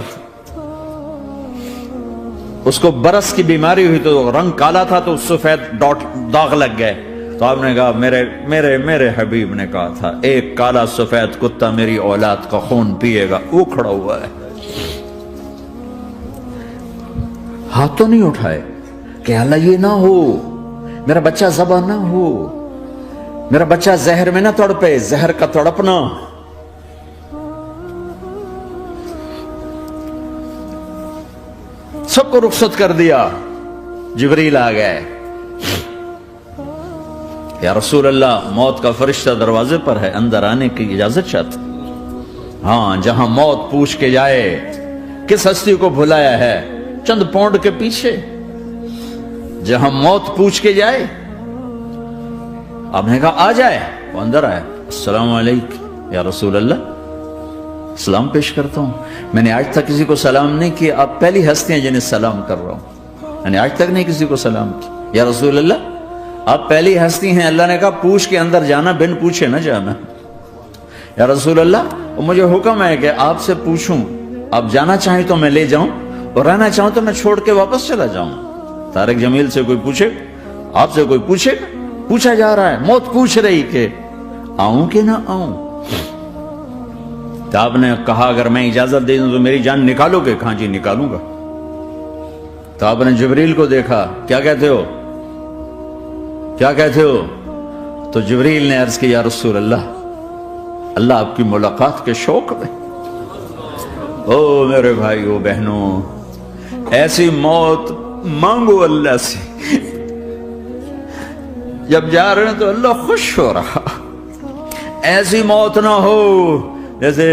[SPEAKER 1] اس کو برس کی بیماری ہوئی تو رنگ کالا تھا تو سفید داغ لگ گئے، تو آپ نے کہا میرے حبیب نے کہا تھا ایک کالا سفید کتا میری اولاد کا خون پیے گا، وہ کھڑا ہوا ہے۔ ہاتھ تو نہیں اٹھائے کہ اللہ یہ نہ ہو، میرا بچہ ذبح نہ ہو، میرا بچہ زہر میں نہ تڑپے، زہر کا تڑپنا۔ سب کو رخصت کر دیا، جبریل آ گئے، یا رسول اللہ موت کا فرشتہ دروازے پر ہے، اندر آنے کی اجازت چاہتا۔ ہاں، جہاں موت پوچھ کے جائے کس ہستی کو بھلایا ہے چند پونڈ کے پیچھے، جہاں موت پوچھ کے جائے، آپ نے کہا آ جائے، وہ اندر آئے، السلام علیکم یا رسول اللہ، سلام پیش کرتا ہوں، میں نے آج تک کسی کو سلام نہیں کیا، آپ پہلی ہستی ہیں جنہیں سلام کر رہا ہوں، میں نے آج تک نہیں کسی کو سلام کیا، یا رسول اللہ آپ پہلی ہستی ہیں، اللہ نے کہا پوچھ کے اندر جانا، بن پوچھے نہ جانا، یا رسول اللہ مجھے حکم ہے کہ آپ سے پوچھوں، آپ جانا چاہیں تو میں لے جاؤں اور رہنا چاہوں تو میں چھوڑ کے واپس چلا جاؤں۔ طارق جمیل سے کوئی پوچھے، آپ سے کوئی پوچھے، پوچھا جا رہا ہے، موت پوچھ رہی کہ آؤں کہ نہ آؤں؟ تو آپ نے کہا اگر میں اجازت دے دوں تو میری جان نکالو گے؟ کہاں جی نکالوں گا۔ تو آپ نے جبریل کو دیکھا، کیا کہتے ہو کیا کہتے ہو؟ تو جبریل نے عرض کی یا رسول اللہ، اللہ آپ کی ملاقات کے شوق میں۔ او میرے بھائیو بہنوں، ایسی موت مانگو اللہ سے، جب جا رہے ہیں تو اللہ خوش ہو رہا، ایسی موت نہ ہو جیسے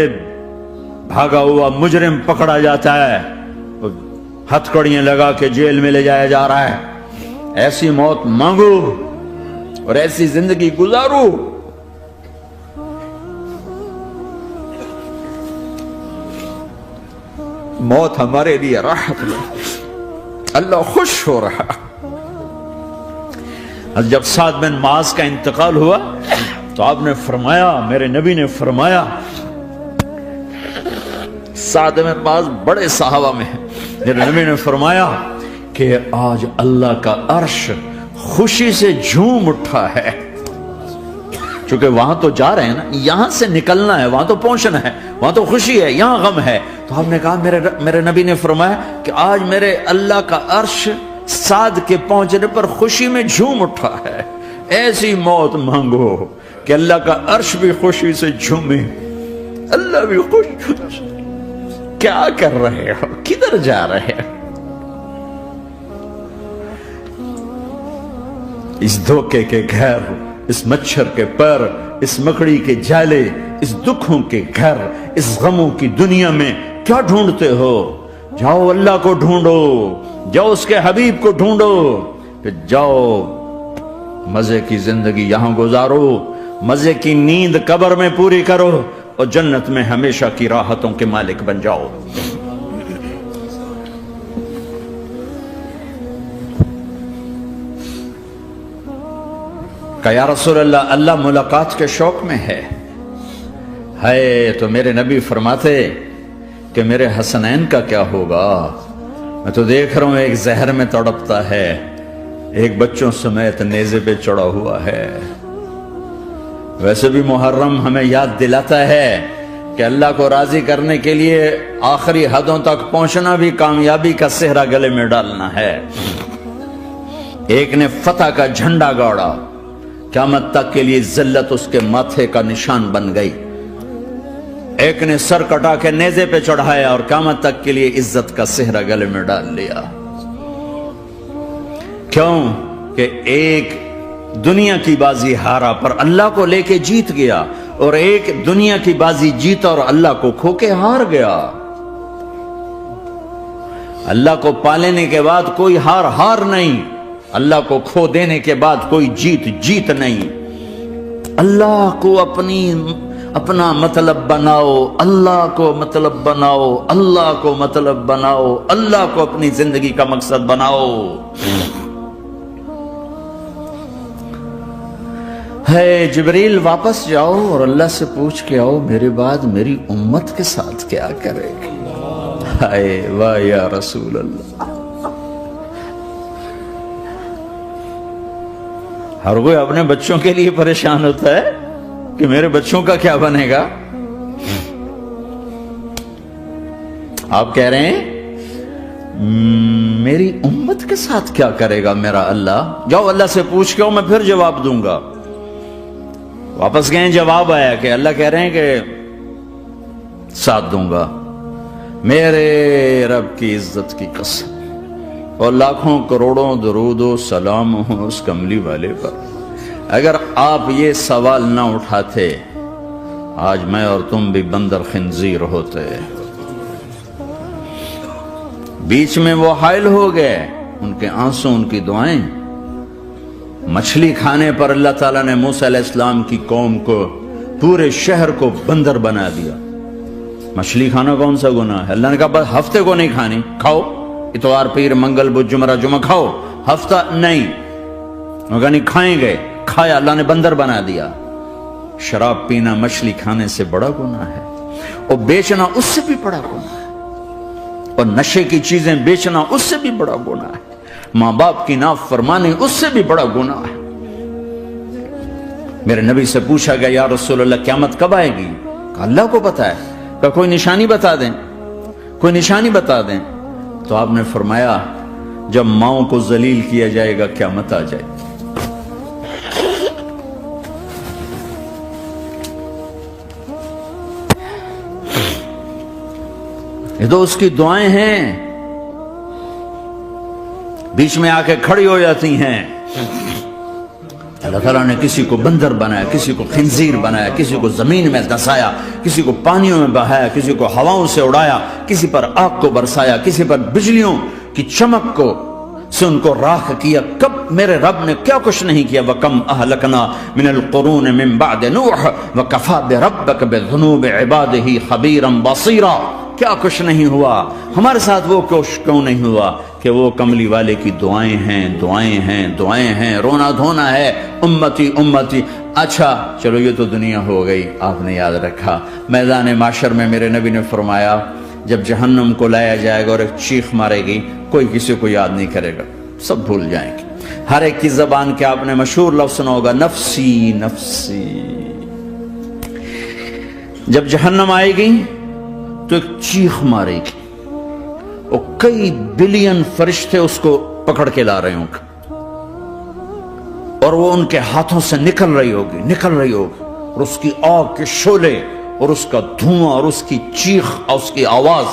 [SPEAKER 1] بھاگا ہوا مجرم پکڑا جاتا ہے، ہتھکڑیاں لگا کے جیل میں لے جایا جا رہا ہے، ایسی موت مانگو اور ایسی زندگی گزارو۔ موت ہمارے لیے راحت میں، اللہ خوش ہو رہا۔ جب سعد بن معاذ کا انتقال ہوا تو آپ نے فرمایا، میرے نبی نے فرمایا، سعد بن معاذ بڑے صحابہ میں ہیں، میرے نبی نے فرمایا کہ آج اللہ کا عرش خوشی سے جھوم اٹھا ہے، چونکہ وہاں تو جا رہے ہیں نا، یہاں سے نکلنا ہے، وہاں تو پہنچنا ہے، وہاں تو خوشی ہے، یہاں غم ہے۔ تو ہم نے کہا میرے نبی نے فرمایا کہ آج میرے اللہ کا عرش سعد کے پہنچنے پر خوشی میں جھوم اٹھا ہے، ایسی موت مانگو کہ اللہ کا عرش بھی خوشی سے جھومے، اللہ بھی خوش۔ کیا کر رہے ہو؟ کدھر جا رہے ہو؟ اس دھوکے کے گھر، اس مچھر کے پر، اس مکڑی کے جالے، اس دکھوں کے گھر، اس غموں کی دنیا میں کیا ڈھونڈتے ہو؟ جاؤ اللہ کو ڈھونڈو، جاؤ اس کے حبیب کو ڈھونڈو، پھر جاؤ مزے کی زندگی یہاں گزارو، مزے کی نیند قبر میں پوری کرو اور جنت میں ہمیشہ کی راحتوں کے مالک بن جاؤ۔ کہ یا رسول اللہ، اللہ ملاقات کے شوق میں ہے تو میرے نبی فرماتے کہ میرے حسنین کا کیا ہوگا؟ میں تو دیکھ رہا ہوں ایک زہر میں تڑپتا ہے، ایک بچوں سمیت نیزے پہ چڑھا ہوا ہے۔ ویسے بھی محرم ہمیں یاد دلاتا ہے کہ اللہ کو راضی کرنے کے لیے آخری حدوں تک پہنچنا بھی کامیابی کا صحرا گلے میں ڈالنا ہے۔ ایک نے فتح کا جھنڈا گاڑا، قیامت تک کے لیے ذلت اس کے ماتھے کا نشان بن گئی۔ ایک نے سر کٹا کے نیزے پہ چڑھایا اور قیامت تک کے لیے عزت کا صحرا گلے میں ڈال لیا۔ کیوں کہ ایک دنیا کی بازی ہارا پر اللہ کو لے کے جیت گیا، اور ایک دنیا کی بازی جیتا اور اللہ کو کھو کے ہار گیا۔ اللہ کو پالینے کے بعد کوئی ہار نہیں، اللہ کو کھو دینے کے بعد کوئی جیت نہیں۔ اللہ کو اپنا مطلب بناؤ، اللہ کو مطلب بناؤ، اللہ کو مطلب بناؤ، اللہ کو اپنی زندگی کا مقصد بناؤ۔ ہے جبریل واپس جاؤ اور اللہ سے پوچھ کے آؤ میرے بعد میری امت کے ساتھ کیا کرے گی۔ ہائے واہ یا رسول اللہ۔ ہر کوئی اپنے بچوں کے لیے پریشان ہوتا ہے کہ میرے بچوں کا کیا بنے گا۔ آپ کہہ رہے ہیں میری امت کے ساتھ کیا کرے گا میرا اللہ؟ جاؤ اللہ سے پوچھ کے آؤ، میں پھر جواب دوں گا۔ واپس گئے، جواب آیا کہ اللہ کہہ رہے ہیں کہ ساتھ دوں گا، میرے رب کی عزت کی قسم، اور لاکھوں کروڑوں درود و سلام ہوں اس کملی والے پر۔ اگر آپ یہ سوال نہ اٹھاتے آج میں اور تم بھی بندر خنزیر ہوتے. بیچ میں وہ حائل ہو گئے، ان کے آنسو، ان کی دعائیں. مچھلی کھانے پر اللہ تعالیٰ نے موسیٰ علیہ السلام کی قوم کو، پورے شہر کو بندر بنا دیا. مچھلی کھانا کون سا گناہ ہے؟ اللہ نے کہا بس ہفتے کو نہیں کھانی، کھاؤ اتوار پیر منگل بدھ جمعہ جمعہ کھاؤ، ہفتہ نہیں. مگر نہیں کھائیں گے، کھایا، اللہ نے بندر بنا دیا. شراب پینا مچھلی کھانے سے بڑا گناہ ہے، اور بیچنا اس سے بھی بڑا گناہ ہے، اور نشے کی چیزیں بیچنا اس سے بھی بڑا گناہ ہے، ماں باپ کی نافرمانی اس سے بھی بڑا گناہ ہے. میرے نبی سے پوچھا گیا یا رسول اللہ قیامت کب آئے گی؟ کہا اللہ کو پتا ہے. کہا کوئی نشانی بتا دیں، کوئی نشانی بتا دیں. تو آپ نے فرمایا جب ماؤں کو ذلیل کیا جائے گا قیامت آ جائے گی. یہ تو اس کی دعائیں ہیں، بیچ میں آ کے کھڑی ہو جاتی ہیں. اللہ تعالیٰ نے کسی کو بندر بنایا، کسی کو خنزیر بنایا، کسی کو زمین میں دسایا، کسی کو پانیوں میں بہایا، کسی کو ہواؤں سے اڑایا، کسی پر آگ کو برسایا، کسی پر بجلیوں کی چمک کو سے ان کو راکھ کیا. کب میرے رب نے کیا کچھ نہیں کیا. وَكَمْ أَهْلَكْنَا مِنَ الْقُرُونِ مِنْ بَعْدِ نُوحٍ وَكَفَى بِرَبِّكَ بِذُنُوبِ عِبَادِهِ خَبِيرًا بَصِيرًا. کیا کچھ نہیں ہوا ہمارے ساتھ، وہ کچھ کیوں نہیں ہوا کہ وہ کملی والے کی دعائیں ہیں، دعائیں ہیں، دعائیں ہیں، رونا دھونا ہے امتی امتی. اچھا چلو یہ تو دنیا ہو گئی، آپ نے یاد رکھا میدان معاشر میں میرے نبی نے فرمایا جب جہنم کو لایا جائے گا اور ایک چیخ مارے گی، کوئی کسی کو یاد نہیں کرے گا، سب بھول جائیں گے. ہر ایک کی زبان کے آپ نے مشہور لفظ سنا ہوگا نفسی نفسی. جب جہنم آئے گی تو ایک چیخ مارے گی، اور کئی بلین فرشتے اس کو پکڑ کے لا رہے ہوں گے، اور وہ ان کے ہاتھوں سے نکل رہی ہوگی، اور اس کی آگ کے شعلے اور اس کا دھواں اور اس کی چیخ اور اس کی آواز.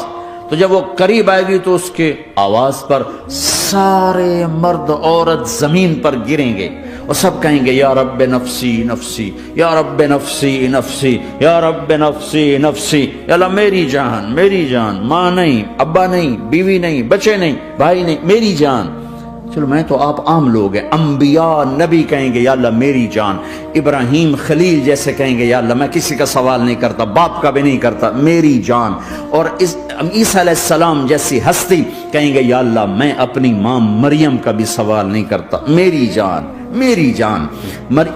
[SPEAKER 1] تو جب وہ قریب آئے گی تو اس کے آواز پر سارے مرد عورت زمین پر گریں گے اور سب کہیں گے یا رب نفسی نفسی، یا رب نفسی نفسی، یا رب نفسی نفسی. یا اللہ میری جان، میری جان، ماں نہیں، ابا نہیں، بیوی نہیں، بچے نہیں، بھائی نہیں، میری جان. چلو میں تو آپ عام لوگ ہیں، انبیاء نبی کہیں گے یا اللہ میری جان. ابراہیم خلیل جیسے کہیں گے یا اللہ میں کسی کا سوال نہیں کرتا، باپ کا بھی نہیں کرتا، میری جان. اور عیسیٰ علیہ السلام جیسی ہستی کہیں گے یا اللہ میں اپنی ماں مریم کا بھی سوال نہیں کرتا، میری جان، میری جان.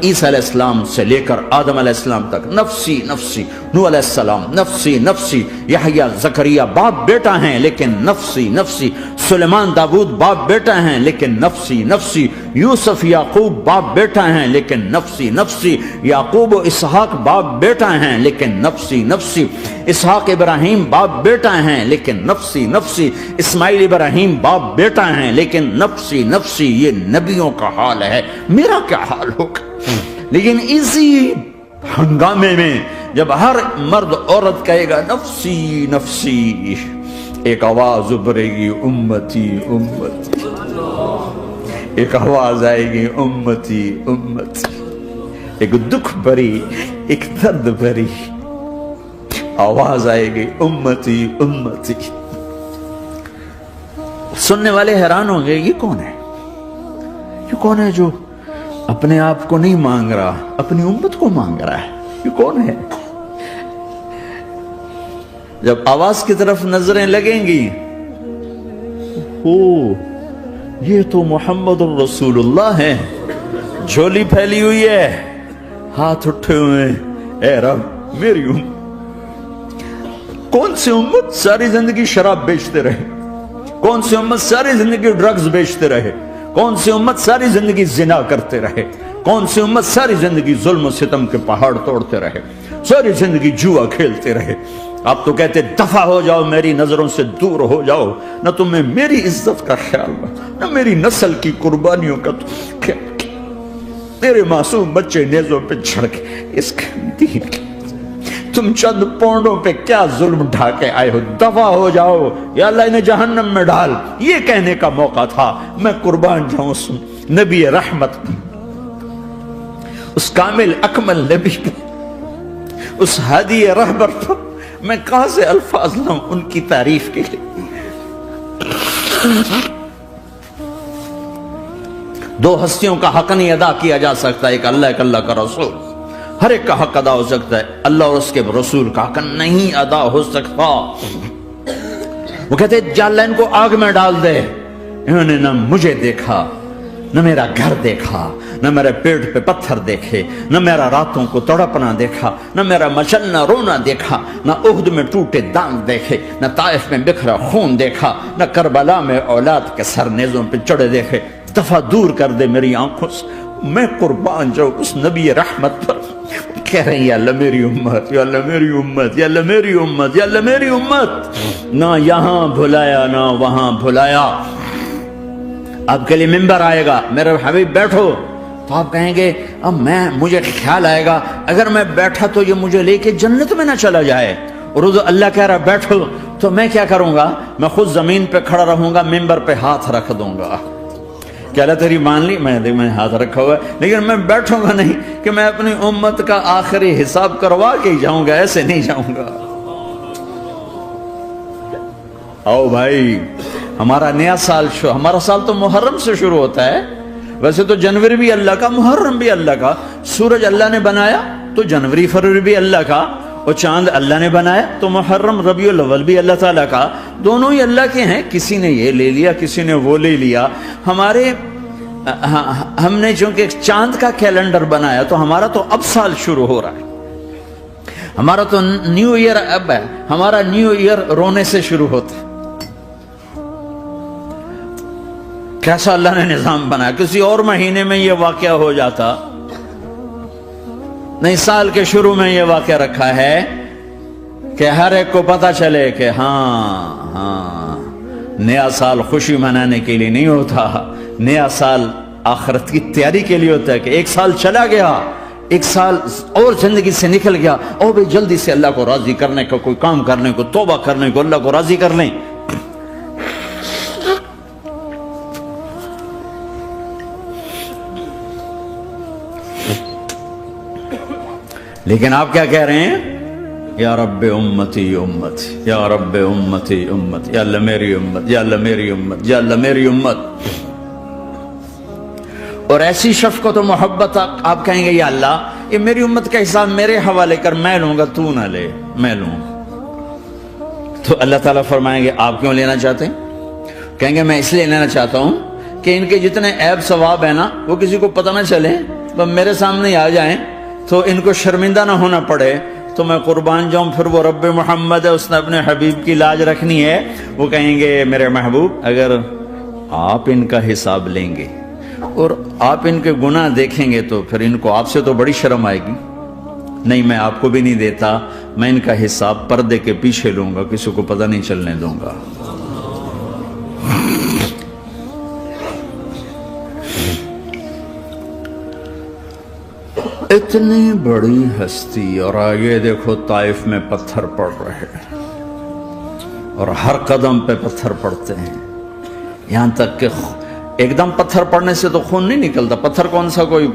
[SPEAKER 1] عیسیٰ علیہ السلام سے لے کر آدم علیہ السلام تک نفسی نفسی. نوح علیہ السلام نفسی نفسی. یحییٰ زکریا باپ بیٹا ہیں لیکن نفسی نفسی. سلیمان داؤد باپ بیٹا ہیں لیکن نفسی نفسی. یوسف یعقوب باپ بیٹا ہیں لیکن نفسی نفسی. یعقوب و اسحاق باپ بیٹا ہیں لیکن نفسی نفسی. اسحاق ابراہیم باپ بیٹا ہیں لیکن نفسی نفسی. اسماعیل ابراہیم باپ بیٹا ہیں لیکن نفسی نفسی. یہ نبیوں کا حال ہے، میرا کیا حال ہوگا؟ لیکن اسی ہنگامے میں جب ہر مرد عورت کہے گا نفسی نفسی، ایک آواز ابھرے گی امتی امتی. ایک آواز آئے گی امتی امتی. ایک دکھ بھری، ایک درد بھری آواز آئے گی امتی امتی. سننے والے حیران ہوں گے یہ کون ہے، یہ کون ہے جو اپنے آپ کو نہیں مانگ رہا، اپنی امت کو مانگ رہا ہے، یہ کون ہے؟ جب آواز کی طرف نظریں لگیں گی، یہ تو محمد الرسول اللہ ہے، جھولی پھیلی ہوئی ہے، ہاتھ اٹھے ہوئے، اے رب میری امت. کون سی امت ساری زندگی شراب بیچتے رہے؟ کون سی امت ساری زندگی ڈرگز بیچتے رہے؟ کون سی امت ساری زندگی زنا کرتے رہے؟ کون سی امت ساری زندگی ظلم و ستم کے پہاڑ توڑتے رہے؟ ساری زندگی جوا کھیلتے رہے؟ آپ تو کہتے دفع ہو جاؤ، میری نظروں سے دور ہو جاؤ، نہ تمہیں میری عزت کا خیال نہ میری نسل کی قربانیوں کا خیال. تیرے معصوم بچے نیزوں پہ چڑھ کے اس دین کی تم چند پونڈوں پہ کیا ظلم ڈھا کے آئے ہو؟ دفع ہو جاؤ یا اللہ انہیں جہنم میں ڈال. یہ کہنے کا موقع تھا، میں قربان جاؤں نبی رحمت. اس کامل اکمل نبی پر، اس ہادی رہبر پر میں کہاں سے الفاظ لاؤں ان کی تعریف کے لیے؟ دو ہستیوں کا حق نہیں ادا کیا جا سکتا، ایک اللہ، ایک اللہ کا رسول۔ ہر ایک کا حق ادا ہو سکتا ہے، اللہ اور اس کے رسول کا حق نہیں ادا ہو سکتا۔ وہ کہتے جا اللہ ان کو آگ میں ڈال دے، انہوں نے نہ مجھے دیکھا، نہ میرا گھر دیکھا، نہ میرے پیٹ پہ پتھر دیکھے، نہ میرا راتوں کو تڑپنا دیکھا، نہ میرا مچلنا رونا دیکھا، نہ احد میں ٹوٹے دانت دیکھے، نہ طائف میں بکھرا خون دیکھا، نہ کربلا میں اولاد کے سر نیزوں پہ چڑھے دیکھے۔ دفعہ دور کر دے میری آنکھوں سے، میں قربان جاؤں اس نبی رحمت پر۔ کہہ رہے ہیں یا اللہ میری امت، یا اللہ میری امت، یا اللہ میری امت، یا اللہ میری امت، نہ یہاں بھلایا نہ وہاں بھلایا۔ آپ کے لیے ممبر آئے گا، میرے حبیب بیٹھو، تو آپ کہیں گے اب مجھے خیال آئے گا اگر میں بیٹھا تو یہ مجھے لے کے جنت میں نہ چلا جائے، اور اللہ کہہ رہا بیٹھو تو میں کیا کروں گا؟ میں خود زمین پہ کھڑا رہوں گا، ممبر پہ ہاتھ رکھ دوں گا کہ اللہ تیری مان لی، میں ہاتھ رکھا ہوا ہے، لیکن میں بیٹھوں گا نہیں کہ میں اپنی امت کا آخری حساب کروا کے ہی جاؤں گا، ایسے نہیں جاؤں گا۔ آؤ بھائی، ہمارا نیا سال ہمارا سال تو محرم سے شروع ہوتا ہے، ویسے تو جنوری بھی اللہ کا، محرم بھی اللہ کا، سورج اللہ نے بنایا تو جنوری فروری بھی اللہ کا، اور چاند اللہ نے بنایا تو محرم ربیع الاول بھی اللہ تعالیٰ کا، دونوں ہی اللہ کے ہیں۔ کسی نے یہ لے لیا، کسی نے وہ لے لیا۔ ہم نے چونکہ چاند کا کیلنڈر بنایا تو ہمارا تو اب سال شروع ہو رہا ہے، ہمارا تو نیو ایئر اب ہے، ہمارا نیو ایئر رونے سے شروع ہوتا ہے۔ کیسا اللہ نے نظام بنایا، کسی اور مہینے میں یہ واقعہ ہو جاتا، نہیں سال کے شروع میں یہ واقعہ رکھا ہے کہ ہر ایک کو پتا چلے کہ ہاں نیا سال خوشی منانے کے لیے نہیں ہوتا، نیا سال آخرت کی تیاری کے لیے ہوتا ہے کہ ایک سال چلا گیا، ایک سال اور زندگی سے نکل گیا، اور بھی جلدی سے اللہ کو راضی کرنے کا کوئی کام کرنے کو، توبہ کرنے کو، اللہ کو راضی کر لیں۔ لیکن آپ کیا کہہ رہے ہیں؟ یا رب امتی امتی، یا رب امتی امتی، یا اللہ میری امت، یا اللہ میری امت، یا اللہ میری امت۔ اور ایسی شفقت و محبت آپ کہیں گے یا اللہ یہ میری امت کا حساب میرے حوالے کر، میں لوں گا، تو نہ لے، میں لوں گا۔ تو اللہ تعالیٰ فرمائیں گے آپ کیوں لینا چاہتے ہیں؟ کہیں گے میں اس لیے لینا چاہتا ہوں کہ ان کے جتنے عیب ثواب ہیں نا وہ کسی کو پتہ نہ چلے، وہ میرے سامنے آ جائیں تو ان کو شرمندہ نہ ہونا پڑے، تو میں قربان جاؤں۔ پھر وہ رب محمد ہے، اس نے اپنے حبیب کی لاج رکھنی ہے، وہ کہیں گے میرے محبوب اگر آپ ان کا حساب لیں گے اور آپ ان کے گناہ دیکھیں گے تو پھر ان کو آپ سے تو بڑی شرم آئے گی، نہیں میں آپ کو بھی نہیں دیتا، میں ان کا حساب پردے کے پیچھے لوں گا، کسی کو پتہ نہیں چلنے دوں گا۔ اتنی بڑی ہستی، اور آگے دیکھو طائف میں پتھر پڑ رہے ہیں، اور ہر قدم پہ پتھر پڑتے ہیں، یہاں تک کہ ایک دم پتھر پڑنے سے تو خون نہیں نکلتا، پتھر کون سا کوئی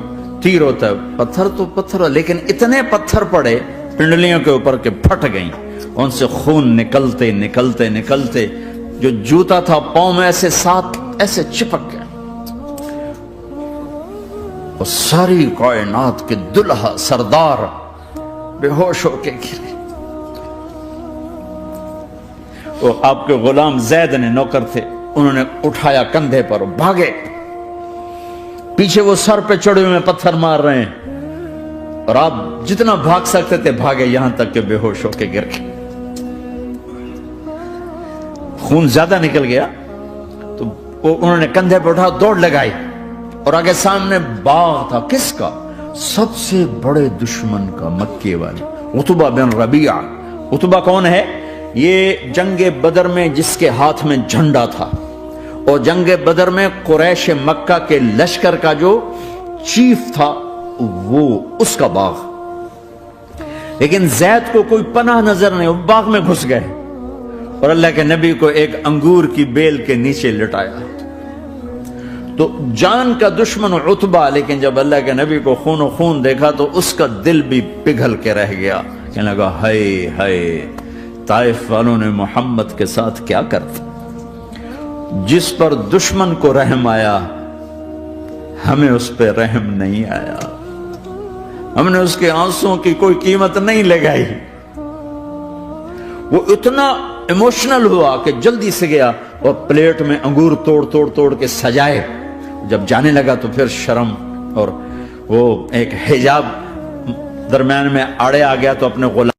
[SPEAKER 1] تیر ہوتا ہے، پتھر تو پتھر، لیکن اتنے پتھر پڑے پنڈلیوں کے اوپر کہ پھٹ گئیں، ان سے خون نکلتے نکلتے نکلتے جو جوتا تھا پاؤں میں ایسے ساتھ ایسے چپک گیا، اور ساری کائنات کے دلہا سردار بے ہوش ہو کے گرے۔ وہ آپ کے غلام زید نے نوکر تھے، انہوں نے اٹھایا کندھے پر، بھاگے، پیچھے وہ سر پہ چڑھے ہوئے پتھر مار رہے ہیں، اور آپ جتنا بھاگ سکتے تھے بھاگے، یہاں تک کہ بے ہوش ہو کے گر گئے۔ خون زیادہ نکل گیا تو انہوں نے کندھے پہ اٹھا، دوڑ لگائی، اور آگے سامنے باغ تھا، کس کا؟ سب سے بڑے دشمن کا، مکے والے عتبہ بن ربیعہ۔ عتبہ کون ہے؟ یہ جنگ بدر میں جس کے ہاتھ میں جھنڈا تھا، اور جنگ بدر میں قریش مکہ کے لشکر کا جو چیف تھا وہ اس کا باغ۔ لیکن زید کو کوئی پناہ نظر نہیں، وہ باغ میں گھس گئے، اور اللہ کے نبی کو ایک انگور کی بیل کے نیچے لٹایا، تو جان کا دشمن عتبہ، لیکن جب اللہ کے نبی کو خون و خون دیکھا تو اس کا دل بھی پگھل کے رہ گیا، کہنے لگا ہائے ہائے طائف والوں نے محمد کے ساتھ کیا کرتا۔ جس پر دشمن کو رحم آیا ہمیں اس پہ رحم نہیں آیا، ہم نے اس کے آنسوں کی کوئی قیمت نہیں لگائی۔ وہ اتنا ایموشنل ہوا کہ جلدی سے گیا اور پلیٹ میں انگور توڑ کے سجائے۔ جب جانے لگا تو پھر شرم اور وہ ایک حجاب درمیان میں آڑے آ گیا، تو اپنے غلام